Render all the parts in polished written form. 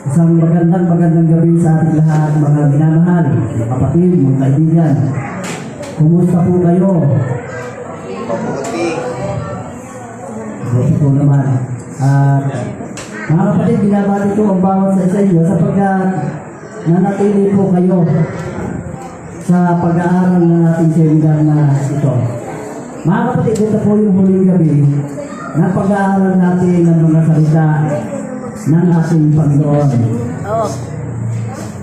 Isang magandang gabi sa ating lahat, mga minamahal, mga kapatid, mga kaibigan. Kumusta po kayo? Mabuti. Mabuti po naman. Mga kapatid, binabati ko ang bawat sa inyo sapagkat nanatili po kayo sa pag-aaral ng ating seminar na ito. Mga kapatid, ito po yung huling gabi na pag-aaral natin ng mga salita ng ating Panginoon.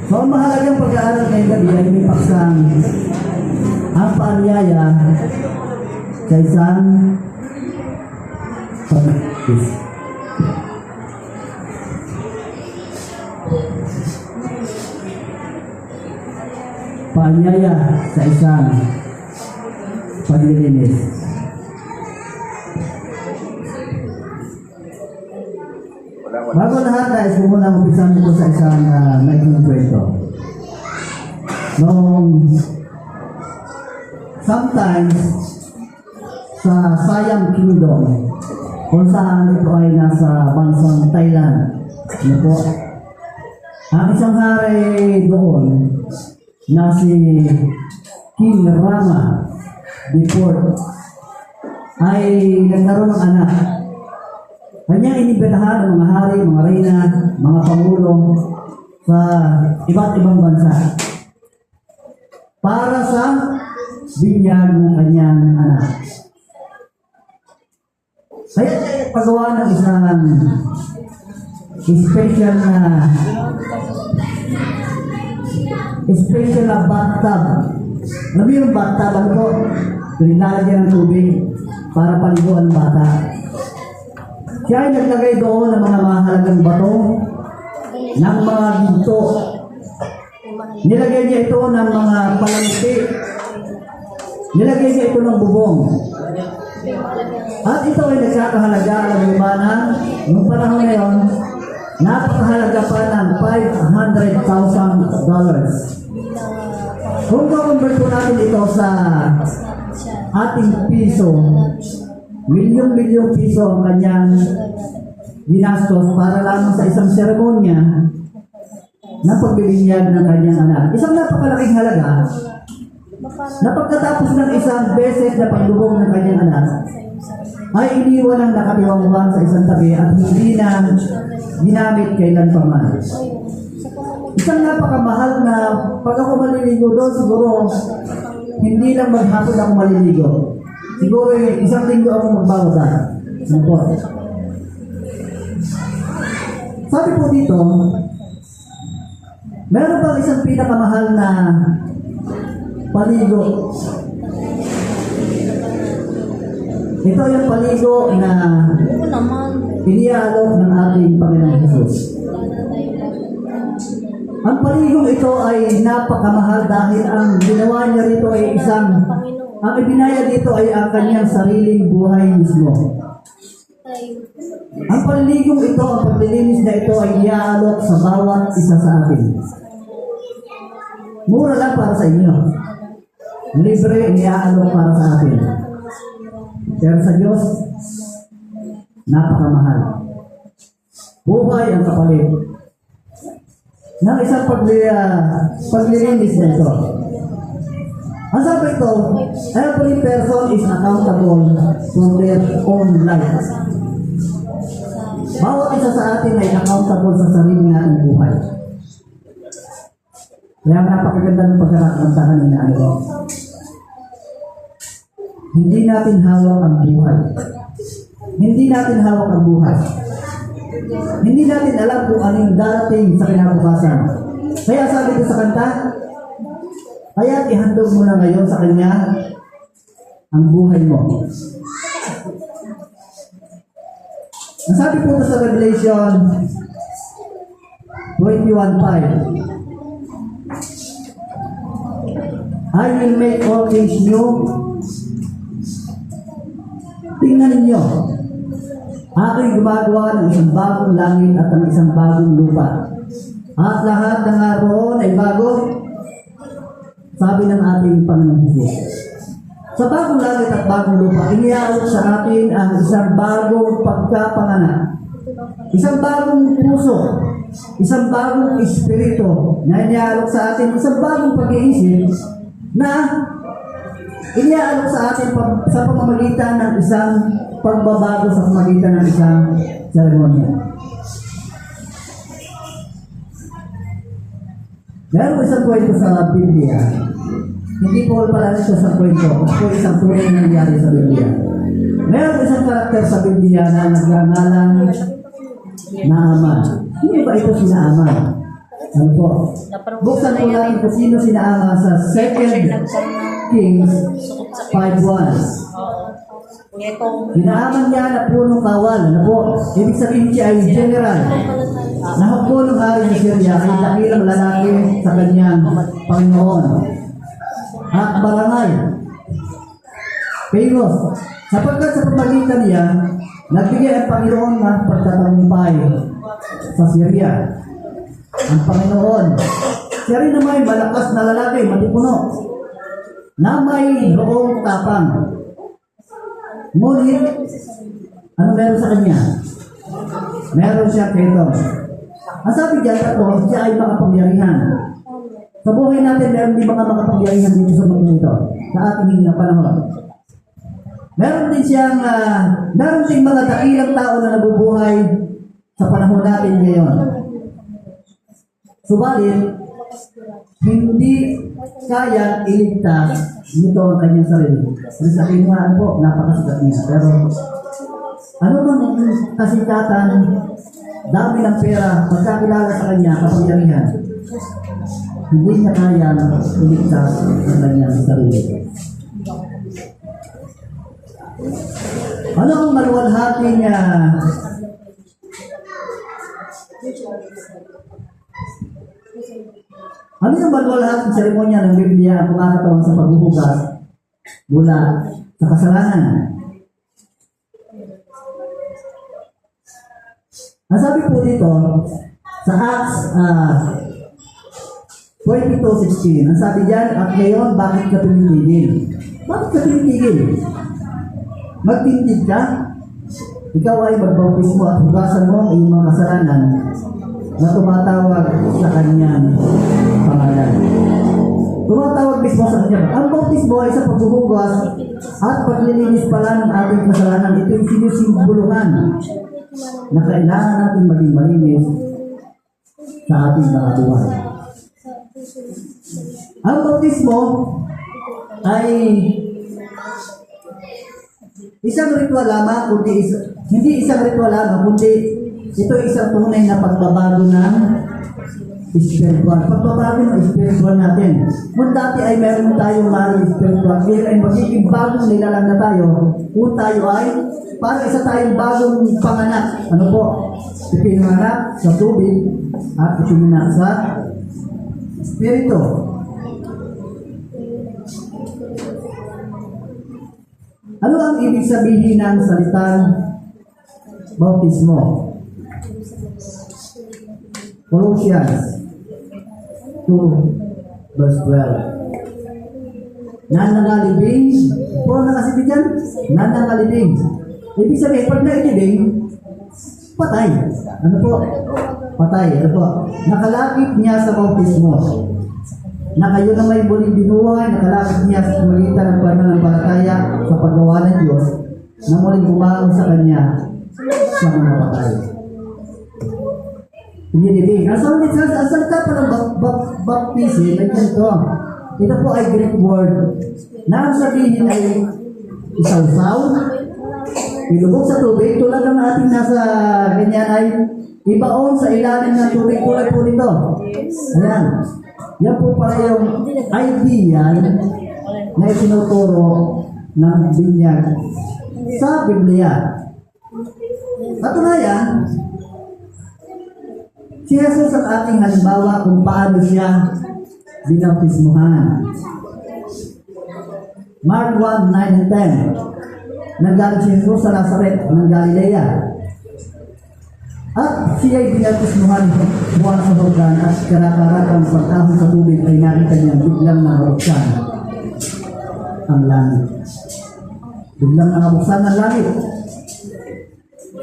So, ang mahalagang pag-aaral ngayong gabi ay may paksang ang paanyaya sa isang pag-ibig. Paanyaya sa isang paglilinis. Bago lahat, nais ko muna umpisan ko sa isang naging kwento. Sometimes, sa Siam Kingdom, kung saan ito ay nasa bansang Thailand, ano po, ang isang hari doon na si King Rama IV ay nagkaroon ng anak. Kanyang inibitahan ng mga hari, mga reyna, mga pangulo sa iba't ibang bansa para sa binyag ng kanyang anak. Kaya niya pagawa ng isang special na bathtub. Alam mo yung bathtub, ano po? Nilalagyan ng tubig para paliguan ang bata. Siya ay naglagay doon ng mga mahalagang bato, ng mga ginto. Nilagay niya ito ng mga palangki. Nilagay niya ito ng bubong. At ito ay nagkakahalaga, alam mo ba na, noong panahon ngayon, napakahalaga pa ng $500,000. Kung convert po natin ito sa ating piso, milyong piso ang kanyang ginastos para lamang sa isang seremonya na pagbibinyag ng kanyang anak. Isang napakalaking halaga na pagkatapos ng isang beses na paglubog ng kanyang anak, ay iniwan ang nakatiwangwang sa isang tabi at hindi na ginamit kailan pa man. Isang napakamahal na pag ako maliligo doon, siguro hindi lang maghapon ako maliligo. Siguro isang linggo ako magbawda. Sabi po dito, meron pang isang pinakamahal na paligo. Ito yung paligo na iniaalok ng ating Panginoong Jesus. Ang paligong ito ay napakamahal dahil ang ginawa niya rito ay ang ibinayad dito ay ang kanyang sariling buhay mismo. Ang paligong ito, ang paglilinis na ito ay iaalok sa bawat isa sa atin. Mura lang para sa inyo. Libre iaalok para sa atin. Pero sa Diyos, napakamahal. Buhay ang kapalit ng isang paglilinis na ito. Ang sabi ito, every person is accountable for their own life. Bawat isa sa atin ay accountable sa sarili nating buhay. Kaya napakaganda ng pagkakakantahan na ano. Hindi natin hawak ang buhay. Hindi natin hawak ang buhay. Hindi natin alam kung ano yung darating sa kinabukasan. Kaya sabi ko sa kanta, kaya ihandog mo na ngayon sa Kanya ang buhay mo. Ang sabi po sa Revelation 21:5, I will make all things new. Tingnan ninyo, ako'y gumagawa ng isang bagong langit at ng isang bagong lupa. At lahat ng naroon ay bago, sabi ng ating Panginoon Jesus. Sa bagong langit at bagong lupa, iniaalok sa atin ang isang bagong pagkapanganak. isang bagong puso, isang bagong espiritu na iniaalok sa atin, isang bagong pag-iisip na iniaalok sa atin sa pamamagitan ng isang pagbabago sa pamamagitan ng isang seremonya. Meron isang kwento sa Biblia. Hindi po pala ito sa kwento. Ito po isang tunay na nangyari sa Biblia. Meron isang karakter sa Biblia na nagngangalan Naaman. Hindi ba ito si Naaman? Ano po? Buksan po natin kung sino si Naaman sa 2 Kings 5:1. Hinaaman niya na punong kawal. Ano po? Ibig sabihin siya ay general. Nahapo ng hari ng Syria ay dakilang lalaki sa kanyang Panginoon. At barangay. Pero, sapagkat sa pamagitan niya, nagbigay ang Panginoon ng pagtatagumpay sa Syria. Ang Panginoon, siya rin naman malakas na lalaki, matipuno, na may roong tapang. Ngunit, ano meron sa kanya? Meron siya kito. Ang sabi diyan ako, siya ay makapangyarihan. Sa buhay natin, meron din mga makapangyarihan dito sa mundo ito, sa ating na panahon. Meron din siyang, meron din mga dakilang tao na nabubuhay sa panahon natin ngayon. Subalit, hindi kaya iligtas nito ang kanyang sarili. Kasi sa kinuhaan po, napakasikat niya. Pero, ano man kasikatan, dami ng pera, pagkakilala sa kanya, kapangyarihan, hindi niya kaya iligtas ang kanyang sarili. Ano ang maluwalhati niya? Ano yung maluwalhating seremonya ng Biblia ang kumakatawan sa paghuhugas mula sa kasalanan? Ang sabi po dito, sa Acts 22:16, ang sabi diyan, at ngayon, bakit ka tumitigil? Bakit ka tumitigil? Magtindig ka? Ikaw ay magbautismo at hugasan mo ang iyong mga kasalanan na tumatawag sa kanyang pangalan. Tumatawag mismo sa kanyang. Ang bautismo ay sa paghuhugas at paglilinis pala ng ating kasalanan. Ito yung sinusimbuluhan na kailangan natin maging malinis sa ating mga buhay. Ang bautismo ay isang ritual lamang, hindi isang ritual lamang, kundi ito isang tunay na pagbabago ng spiritual. Pagbabago ng spiritual natin. Kung dati ay meron tayong mali spiritual, ngayon ay magiging bagong nilalang na tayo. Kung tayo ay parang isa tayong bagong panganak. Ano po? Ipinanganak sa tubig at ipinanganak sa spirito. Ano ang ibig sabihin ng salitang bautismo? Colossians 2:12. Nanangalibing. Po nakasipit yan? Nanangalibing. Ibig sabihin, pag nailibing, patay. Ano po? Patay. Ano po? Nakalakip niya sa bautismo. Na kayo na may muling binuhay, nakalakip niya sa pamagitan ng pananampalataya sa paggawa ng Diyos na muling bumangon sa Kanya sa mga patay. Inilibing. Ang salita pa ng baptism ay ganito. Ito po ay Greek word na ang sabihin ay isawsaw, ilubog sa tubig, tulad ng ating nasa ganyan ay ibaon sa ilalim ng tubig, tulad po nito. Ayan. Yan po pala yung idea na itinuturo ng binyag sa Biblia. Patunayan, si Jesus ang ating halimbawa kung paano siya binaptismuhan. Mark 1:9-10. Nanggaling si Jesus sa Nazaret ng Galilea. At siya ay binaptismuhan buwan sa Jordan at karakaratang pagtahon sa tubig ay nakita niya biglang nakabuksan ang langit. Biglang nakabuksan ang langit.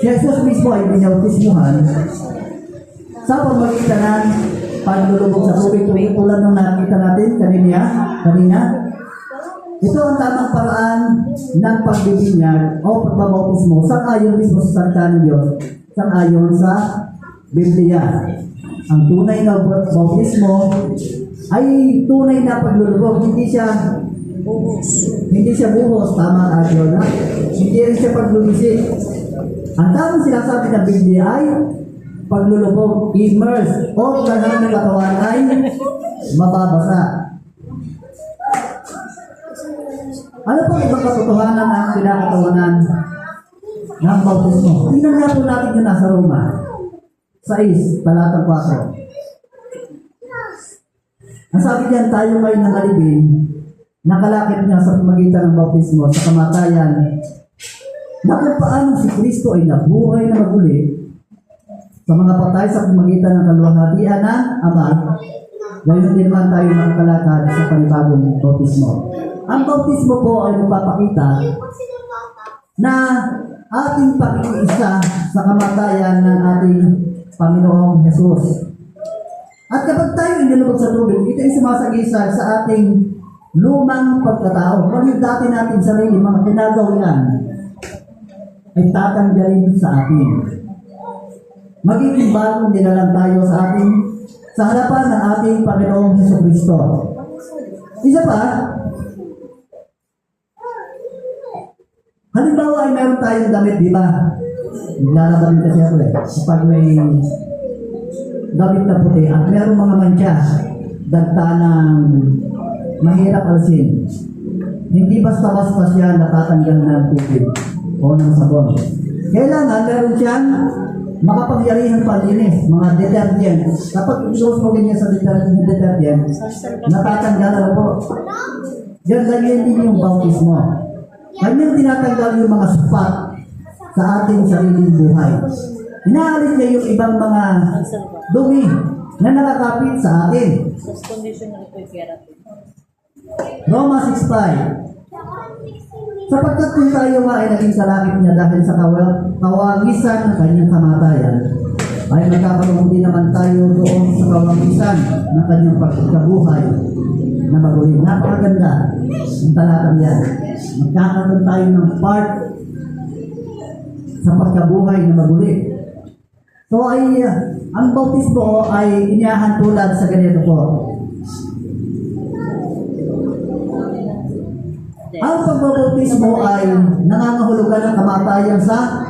Si Jesus mismo ay binautismuhan sa pamagitan ng paglulubog sa tubig. Tulad nung nakita natin kanina. Ito ang tamang paraan ng pagbibinyag o pagbabautismo sang-ayon mismo sa salita ng Diyos, sang-ayon sa Biblia. Ang tunay na bautismo ay tunay na paglulubog, hindi siya buhos, tama kayo na? Hindi rin siya paglubisik. Ang tamang sinasabi ng Biblia ay paglulubog, immerse, o lahat ng katawan ay mababasa. Ano po ibang katotohanan ang kinakatawanan ng bautismo? Tingnan nga po natin yung nasa Roma 6, talatang 4. Ang sabi diyan, tayo may nangalibing, nakalakip niya sa pamagitan ng bautismo sa kamatayan, na kung paano si Kristo ay nabuhay na maguli sa mga patay sa pamagitan ng kaluwalhatian ng Ama, gayon din naman tayo nakakalakad sa panibagong bautismo. Ang bautismo po ay magpapakita na ating pakikiisa sa kamatayan ng ating Panginoong Jesus. At kapag tayo inilubog sa tubig, ito ay sumasagisa sa ating lumang pagkatao. Kung yung dati natin sarili, mga ginagawian, ay tatanggalin sa atin. Magiging bagong dinalang tayo sa harapan ng ating Panginoong Jesucristo. Isa pa, halimbawa ay meron tayong damit, di ba? Naglalabang kasi ako kapag may damit na puti at meron mga mantsa, dagta ng mahirap alsin. Hindi basta-basta siya natatanggal ng tubig o ng sabon. Kailangan meron siyang makapangyarihang panlinis, mga detergent. Kapag isos mo ganyan sa detergent, natatanggal na po. Ganyan din yung bautismo. Kanyang tinatanggal yung mga spot sa ating sariling buhay. Inaalis niya yung ibang mga dumi na nakakapit sa atin. Roma 6:5. Sapagkat kung tayo nga ay naging salakit niya dahil sa kawangisan ng kanyang kamatayan, ay magkakaroon din naman tayo doon sa kawangisan ng kanyang pagkabuhay na maguli. Napakaganda ang talatang yan. Magkakaroon tayo ng part sa pagkabuhay na maguli. So ang bautismo ay inihahan tulad sa ganito po. Ang pagbabautismo ay nangangahulugan ng kamatayan sa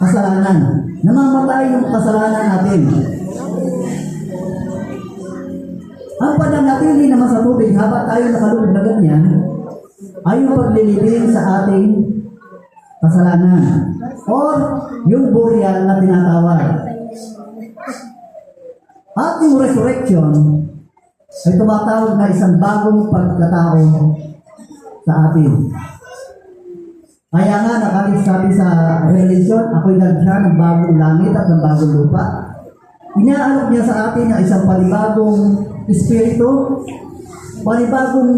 kasalanan. Namamatay yung kasalanan natin. Ang pananatili naman sa tubig habang tayo nakalubog na ganyan ay yung paglilibing sa ating kasalanan or yung burial na tinatawag. At yung resurrection ay tumatawag na isang bagong pagkatao sa atin. Kaya nga nakalisabi sa Revelation, ako'y nagsiya ng bagong langit at ng bagong lupa. Inaalok niya sa atin na isang panibagong espiritu, panibagong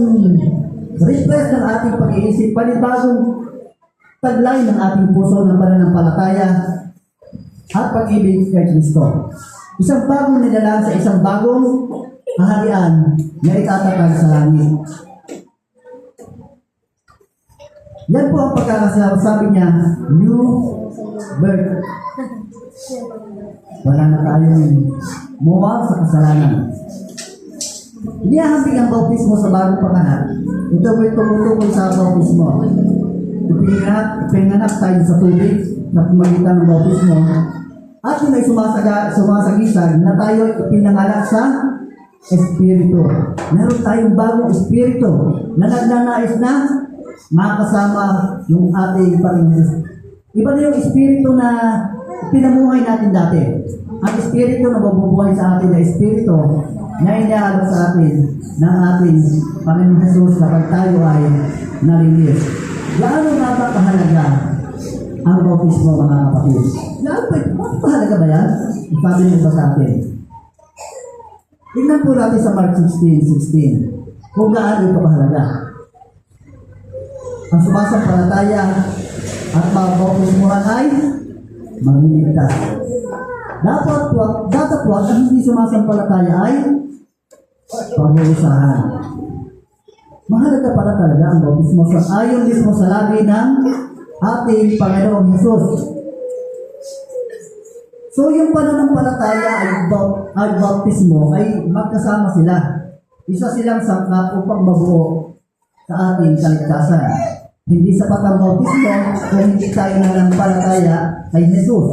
refresh ng ating pag-iisip, panibagong taglay ng ating puso ng pananampalataya at pag-ibig kay Kristo. Isang bagong nilalang sa isang bagong kaharian na itatatag sa langit. Yan po ang pagkakasabi niya, new birth. Wala na tayong muwag sa kasalanan. Inihahambing ang bautismo sa bagong panganak. Ito may tumutukoy sa bautismo. Ipinanganak tayo sa tubig na pamagitan ng bautismo. At yun ay sumasagisag na tayo ipinanganak sa Espiritu. Meron tayong bagong Espiritu na nagnanais na makasama yung ating Panginoon. Iba na yung Espiritu na pinamuhay natin dati. Ang Espiritu na mabubuhay sa atin na Espiritu na inaalok sa atin ng ating Panginoon Jesus kapag tayo ay nalinis. Gaano nga ba kahalaga ang bautismo, mga kapatid? Gaano ba kahalaga ba yan? Sabi niyo ba sa atin? Tingnan po natin sa Mark 16:16 kung gaano ito kahalaga. Ang sumasampalataya at mabautismuhan ay mamiligtas. Dapat wag ang hindi sumasampalataya ay pag-uusahan. Mahalaga pala talaga ang bautismo sa ayon mismo sa labi ng ating Panginoong Hesus. So yung pananampalataya ay bautismo ay magkasama sila. Isa silang sangkap upang mabuo sa ating kaligtasan. Hindi sapat ang bautismo kung hindi tayo nananampalataya kay Hesus.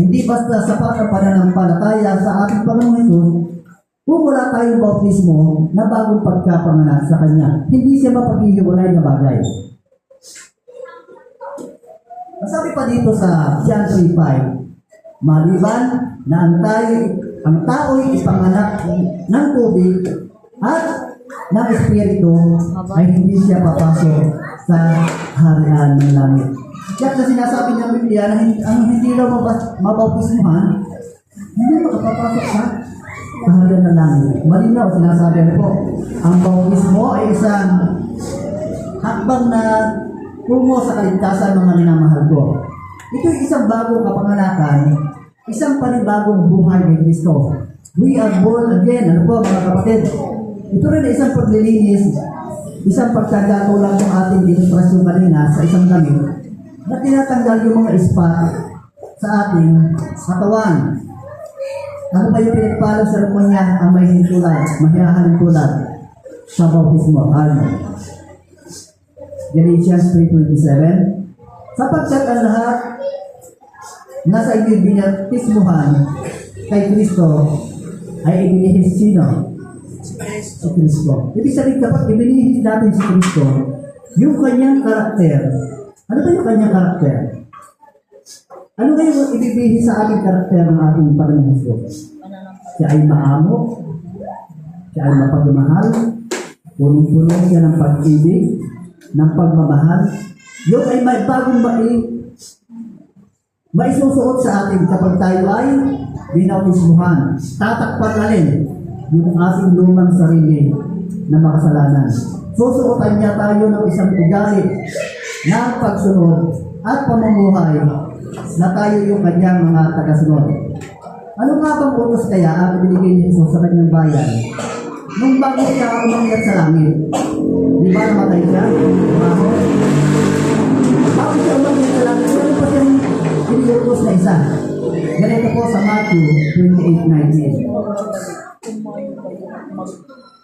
Hindi basta sapat ang pananampalataya sa ating Panginoong Hesus kung wala tayong bautismo na bagong pagkapanganak sa Kanya. Hindi siya mapaghihiwalay na bagay. Masabi pa dito sa John 3:5, maliban na ang tao'y ipanganak ng tubig at ng Espiritu ay hindi siya papasok sa harian ng langit. Kaya na sinasabi ng Biblia na ang hindi daw mabautismuhan, hindi makapapasok sa harian ng langit. Malinaw, sinasabi ko, ang bautismo ay isang hakbang na tungo sa kaligtasan mga minamahal ko. Ito ay isang bagong kapanganakan, isang panibagong buhay ng Kristo. We are born again. Ano po mga kapatid? Ito rin ay isang paglilinis, isang pagkagatulang ng ating ilustrasyon kanina sa isang damit na tinatanggal yung mga spot sa ating katawan. Ano ba yung pinagpalo sa rupon niya ang may hintulad, mahihahaling tulad sa bautismo? Galatians 3:27, sapagkat ang lahat nasa inyo'y binaptismuhan kay Kristo ay ibinihis sino? Si Kristo. Ibig sabihin kapag ibinihis natin si Kristo, yung kanyang karakter, ano ba yung kanyang karakter? Ano ba yung ibibihis sa ating karakter ng ating Panginoong Hesus? Siya ay maamo, siya ay mapagmahal, punong-puno siya ng pag-ibig, ng pagmamahal. Yung ay may bagong maisusuot sa atin kapag tayo ay binautismuhan. Tatakpan na rin yung ating lumang sarili na makasalanan. Susuotan niya tayo ng isang ugali ng pagsunod at pamumuhay na tayo yung kanyang mga tagasunod. Ano nga bang utos kaya ang ibinigay ni Jesus sa kanyang bayan? Nung bago siya umakyat sa langit, di ba namatay siya? Bago siya umakyat sa langit, meron pa siyang iniutos na isa. Ganito po sa Matthew 28:19.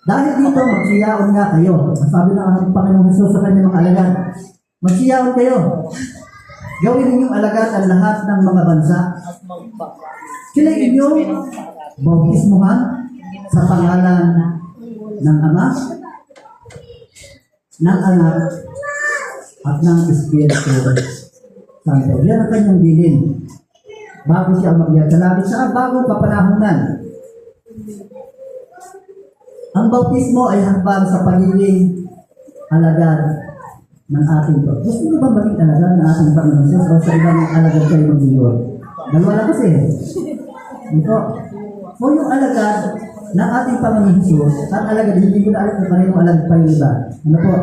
Dahil dito, magsiyaon nga kayo. Sabi ng Panginoong Hesus sa kanyang mga alagad, magsiyaon kayo. Gawin ninyong alagad ang lahat ng mga bansa. Sila inyong bautismuhan sa pangalan ng Ama, ng Anak, at ng Espiritu Santo. Yan ang kanyang bilin. Bago siya umakyat sa langit sa bagong kapanahunan. Ang bautismo ay hakbang sa pagiging alagad ng ating Diyos. Gusto nyo ba maging alagad ng ating Panginoon Diyos o sa ibang alagad kayo mag-iwan? Dalawa lang kasi. Ito. So yung alagad ng ating Panginoon Diyos, ang alagad, hindi ko na alam kung kanino alagad pa yung iba. Ano po?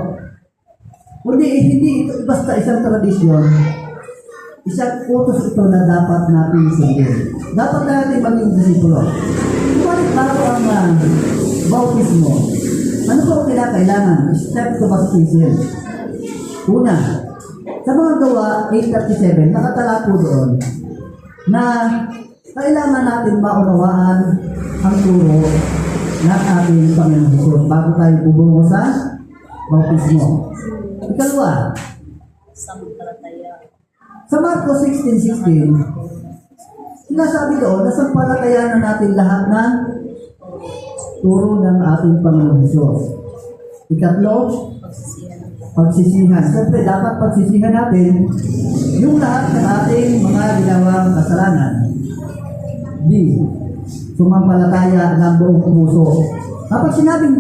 Hindi ito basta isang tradisyon, isang utos ito na dapat natin sundin. Dapat natin maging disipulo. Ngunit bago ang bautismo, ano po ang kailangan? Step to baptism. Una, sa mga gawa 8:37, nakatala po doon na kailangan natin maunawaan ang turo ng ating Panginoong Hesus bago tayo bubungo sa bautismo. Ikalawa, sa Marcos 16:16, sinasabi doon na sampalatayan na natin lahat ng turo ng ating Panginoong Hesus. Ikatlo, pagsisihan. Siyempre, dapat pagsisihan natin yung lahat ng ating mga ginawang kasalanan. D. Sumampalataya ng buong puso. Kapag sinabing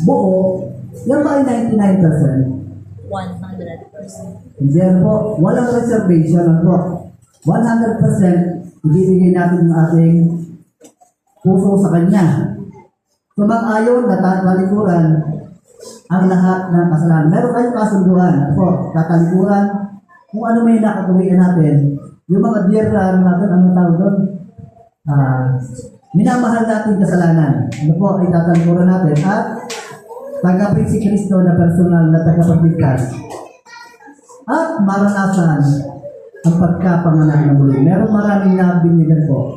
buo, yan ba ay 99%? 100%. Hindi po, walang reservation lang po. 100% ibibigay natin yung ating puso sa Kanya. Sumang-ayon na tatalikuran ang lahat ng kasalanan. Meron kayong kasunduan po, tatalikuran kung ano may nakatuwian natin Yung mga dear natin, anong tawag doon? Minamahal natin kasalanan. Ano po ay tatalpuran natin at tagapin si Kristo na personal na tagapagligtas at maranasan ang pagkapanganak na muli. Meron maraming nabinyagan po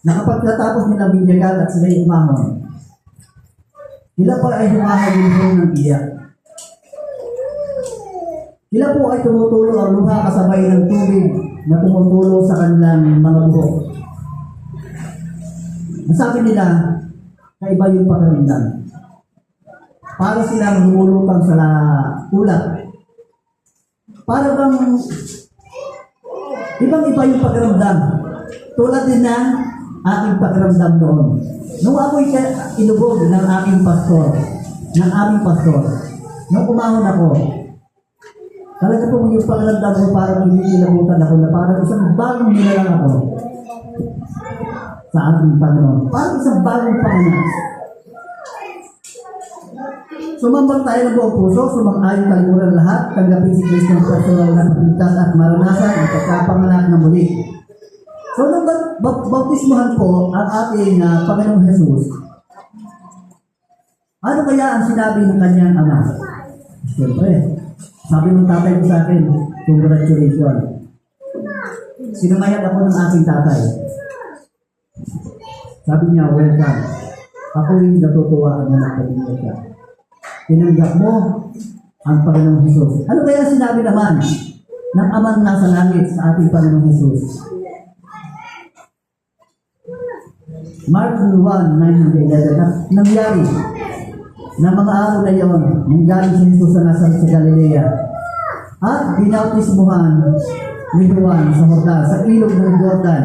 na kapag natapos nila binyagan at sila'y umahon, sila po ay humahagin ng iyak. Sila po ay tumutulo ang luha kasabay ng tubig na tumutulo sa kanilang mga buhok. Sabi nila, kaiba yung pakiramdam. Para silang lumulutang sa ulap. Para bang ibang-iba yung pakiramdam. Tulad din ng aking pakiramdam noon. Nung ako'y inubog ng aking pastor, ng aming pastor, nung umahon ako, talaga po yung pakiramdam ko parang hindi nilabutan ako na parang isang bagong nilalang ako sa ating Panginoon. Parang isang bagong panganak. Sumambang tayo ng buong puso, sumang-ayon kalimutan lahat, tanggapin si Kristo ng personal na pagligtas at maranasan ang pagkapanganak na muli. So, nung bautismuhan po ang ating Panginoong Jesus, ano kaya ang sinabi ng kanyang ama? Siyempre, sabi ng tatay ko sa akin, congratulations. Sinumayag ako ng aking tatay. Sabi niya, welcome. Ako yung natutuwa na nakapagiging ka. Tinanggap mo ang Panginoong Jesus. Ano kaya sinabi naman ng amang nasa langit sa ating Panginoong Jesus? Mark 1:9-11 na nangyari na mga araw na iyon, nanggaling si Jesus sa Nazaret sa Galilea at binautismuhan ni Juan sa Jordan, sa ilog ng Jordan.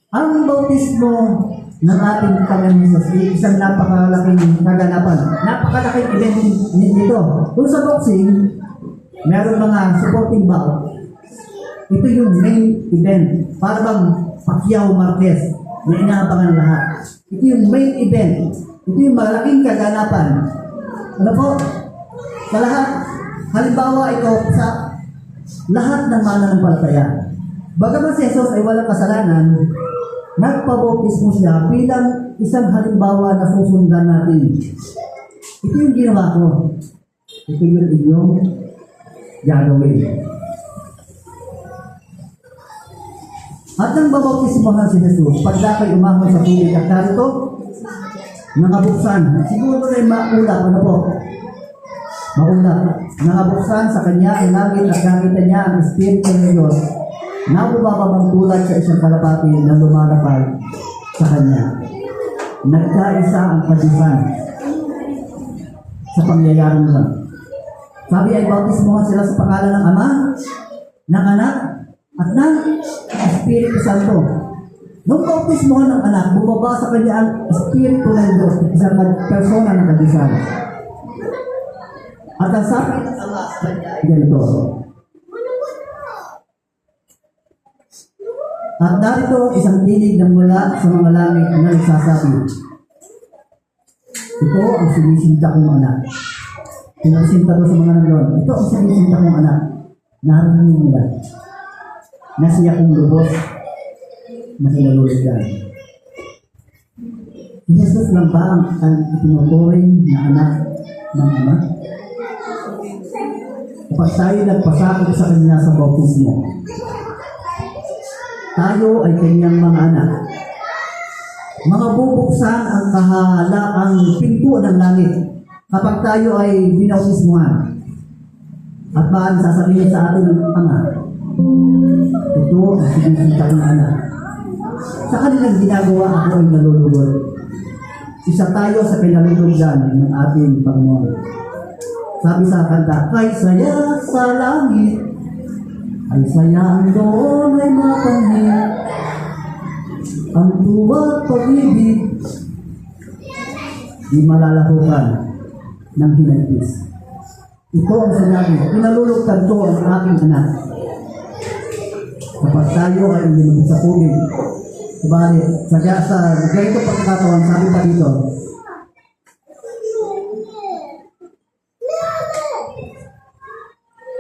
Ang bautismo ng ating Panginoon Jesus ay isang napakalaking kaganapan. Napakalaking event nito. Kung sa boxing, meron mga supporting bout. Ito yung main event. Para bang Pacquiao Marquez na inaabangan lahat. Ito yung main event. Ito yung malaking kaganapan. Ano po? Sa lahat. Halimbawa ito sa lahat ng mananampalataya. Bagaman si Jesus ay walang kasalanan, nagpabautismo siya bilang isang halimbawa na susundan natin. Ito yung ginawa ko. Ito yung inyong gagawin. At nang babautismohan si Jesus, pagdakay umahon sa tubig at narito, nakabuksan. Siguro na yung maulap, ano po? Maulap. Nakabuksan sa kanya ang langit at nakita niya ang Espiritu ng Diyos na bumababang tulad sa isang kalapati na lumalapag sa kanya. Nagkaisa ang kadusan sa pangyayaring nila. Sabi ay bautismohan sila sa pangalan ng Ama, ng Anak, at ng Espiritu Santo. Nung bautismohan ng anak, bumaba sa kanya ang Espiritu ng Diyos, isang persona ng kadusan. At ang sabi ng Ama sa kanya ay ganito. At narito isang tinig ng mula sa mga langit na nagsasabi, ito ang sinisinta kong anak. Pinasinta ko sa mga nandun, ito ang sinisinta kong anak. Narinig nila na siya kong lubos na kinalulugan. Si Jesus lang ba ang itinuturing na anak ng Ama? Kapag tayo nagpasakot sa kanya sa bautismo, tayo ay kanyang mga anak. Mga bubuksan ang kahalaang pinto ng langit kapag tayo ay binautismuhan. At baan sasabihin sa atin ng Ama, ito ang sinisita ng anak. Sa kanilang ginagawa ako ay nalulugod. Isa tayo sa pinalulugan ng ating Panginoon. Sabi sa kanta, kay saya sa langit, ay sayang doon ay mapanhin ang tuwa't pag-ibig di malalahukan ng hinagpis. Ito ang sinabi, pinalulugtan ko ang aking anak. Kapag tayo ay inilubog sa tubig, subalit, sa ganito pagkakataon, sabi pa dito,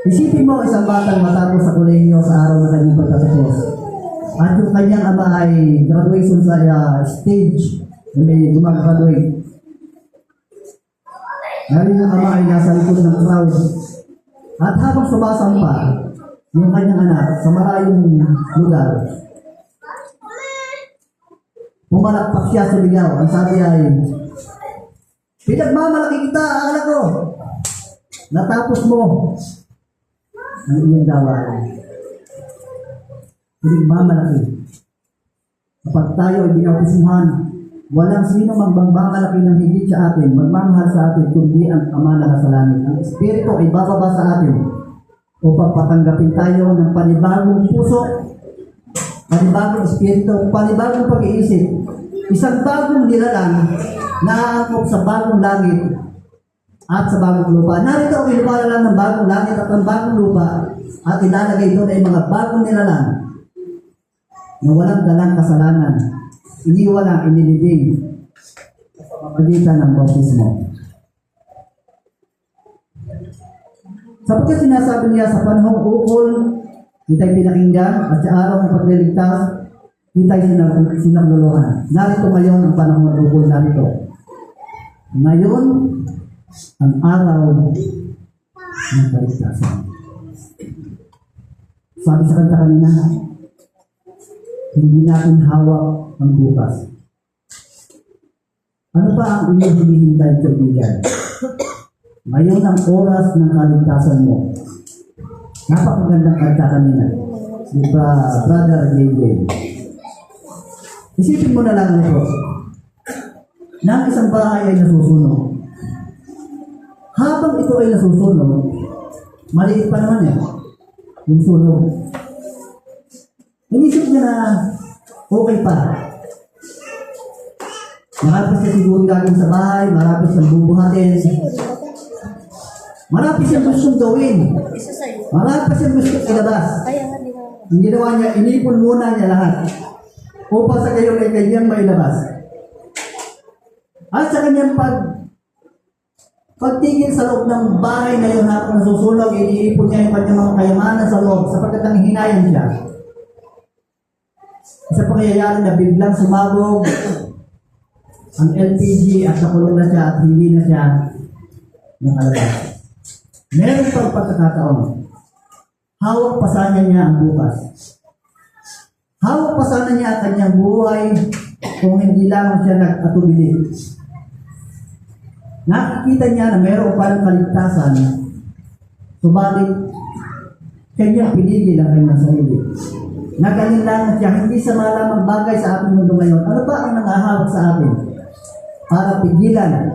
Isipin mo isang batang matapos sa kolehiyo sa araw na kanyang pagtatapos. At yung kanyang ama ay graduation sa stage, may gumag-graduate. Ngayon yung ama ay nasa likod ng crowd. At habang sumasampa, yung kanyang anak sa malayong lugar, pumalakpak siya sa ligaw. Ang sabi ay, pinagmamalaki kita, anak ko. Natapos mo ang iyong gawain. Pinagmamalaki. Kapag tayo ay binaupusuhan, walang sino magmamalaki ng higit sa atin, magmamahal sa atin, kundi ang Ama na nasa langit. Ang Espiritu ay bababa sa atin upang patanggapin tayo ng panibagong puso, panibagong Espiritu, panibagong pag-iisip, isang bagong nilalang na aangkop sa bagong langit at sa bagong lupa. Narito ang iluwala ng bagong langit at ang bagong lupa at ilalagay doon ay mga bagong nilalang na walang dalang kasalanan, iniwalang inilibing sa pagitan ng bautismo. Sapagkat sinasabi niya sa panahong ukol, kita'y pinakinggan at sa araw ng pagliligtas, kita'y sinagluluhan. Narito ngayon ang panahong ng ukol narito. Ngayon, ang araw ng kaligtasan. Sabi sa kanta kanina, hindi natin hawak ang bukas. Ano pa ang iyong hinihintay, kaibigan? Ngayon ang oras ng kaligtasan mo. Napakagandang kanta kanina. Di ba, Brother JJ? Isipin mo na lang ito. Na ang isang bahay ay nasusunog. Habang ito ay nasusunog, maliit pa naman yung sunog. Inisip niya na okay pa. Marapit siya siguro gagawin sa bahay, marapit siyang bubuhatin. Marapit siyang gustong gawin. Isa sa'yo. Marapit siyang gustong ilabas. Kaya nga di ba? Ang ginawa niya, inipon muna niya lahat upang sa gayon ay kanyang mailabas. At sa kanyang pagtingin sa loob ng bahay na yun habang nasusunog, iniipon niya yung kanyang mga kayamanan sa loob sapagkat ang hinayan siya. Sa pangyayari na biglang sumabog ang LPG at nakulong na siya at hindi na siya nakalabas. Meron pang pagkakataon. Hawak pa sana niya ang bukas. Hawak pa sana niya ang kanyang buhay kung hindi lang siya nag-atubili. Nakikita niya na mayroon parang kaligtasan, subalit kanyang pinigil ang kanyang sarili. Nagalinlangan siya, hindi sa malamang bagay sa ating mundo ngayon. Ano ba ang nangahawak sa atin para pigilan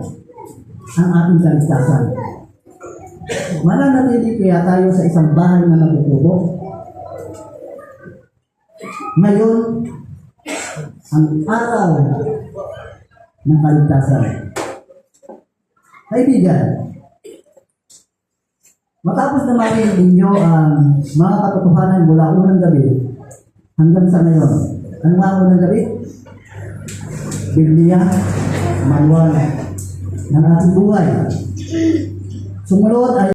ang ating kaligtasan? Mananatili kaya tayo sa isang bahay na natutubo? Ngayon, ang araw ng kaligtasan. Kaibigan, matapos na marinig ninyo ang mga katotohanan mula unang gabi hanggang sa ngayon, ang mga unang gabi? Biblia, manual ng ating buhay. Sumunod ay